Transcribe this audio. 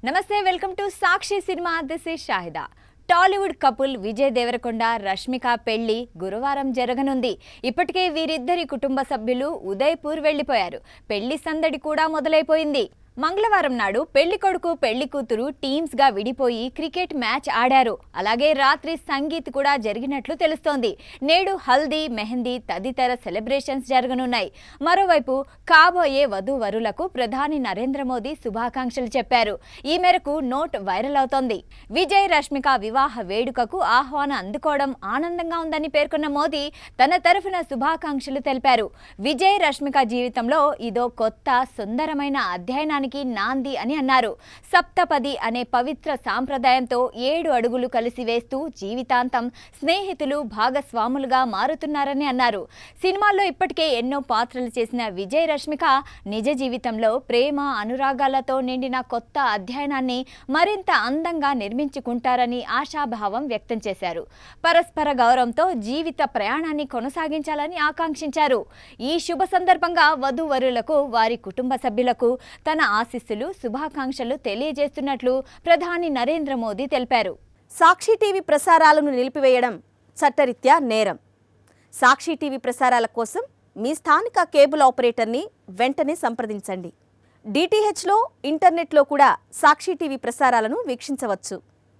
నమస్తే welcome to Sakshi cinema. This is Shahida. Tollywood couple Vijay Deverakonda Rashmika పెళ్లి గురువారం జరగనుంది. ఇప్పటికే వీరిద్దరి కుటుంబ సభ్యులు ఉదయ్పూర్ వెళ్లిపోయారు. పెళ్లి సందడి కూడా మొదలైపోయింది. మంగళవారం నాడు పెళ్లి కొడుకు పెళ్లి కూతురు టీమ్స్ గా విడిపోయి క్రికెట్ మ్యాచ్ ఆడారు. అలాగే రాత్రి సంగీత్ కూడా జరిగినట్లు తెలుస్తోంది. నేడు హల్దీ, మెహందీ తదితర సెలబ్రేషన్స్ జరగనున్నాయి. మరోవైపు కాబోయే వధూవరులకు ప్రధాని నరేంద్ర మోదీ శుభాకాంక్షలు చెప్పారు. ఈ మేరకు నోట్ వైరల్ అవుతోంది. విజయ్ రష్మిక వివాహ వేడుకకు ఆహ్వానం అందుకోవడం ఆనందంగా ఉందని పేర్కొన్న మోదీ తన తరఫున శుభాకాంక్షలు తెలిపారు. విజయ్ రష్మిక జీవితంలో ఇదో కొత్త సుందరమైన అధ్యయనానికి నాంది అని అన్నారు. సప్తపది అనే పవిత్ర సాంప్రదాయంతో 7 అడుగులు కలిసి వేస్తూ జీవితాంతం స్నేహితులు భాగస్వాములుగా మారుతున్నారని అన్నారు. సినిమాల్లో ఇప్పటికే ఎన్నో పాత్రలు చేసిన విజయ్ రష్మిక నిజ జీవితంలో ప్రేమ అనురాగాలతో నిండిన కొత్త అధ్యయనాన్ని మరింత అందంగా నిర్మించుకుంటారని ఆశాభావం వ్యక్తం చేశారు. పరస్పర గౌరవంతో జీవిత ప్రయాణాన్ని కొనసాగించాలని ఆకాంక్షించారు. ఈ శుభ సందర్భంగా వధూవరులకు వారి కుటుంబ సభ్యులకు తన ఆశీస్సులు శుభాకాంక్షలు తెలియజేస్తున్నట్లు ప్రధాని నరేంద్ర మోదీ తెలిపారు. సాక్షి టీవీ ప్రసారాలను నిలిపివేయడం చట్టరీత్యా నేరం. సాక్షి టీవీ ప్రసారాల కోసం మీ స్థానిక కేబుల్ ఆపరేటర్ని వెంటనే సంప్రదించండి. డిటిహెచ్లో, ఇంటర్నెట్లో కూడా సాక్షి టీవీ ప్రసారాలను వీక్షించవచ్చు.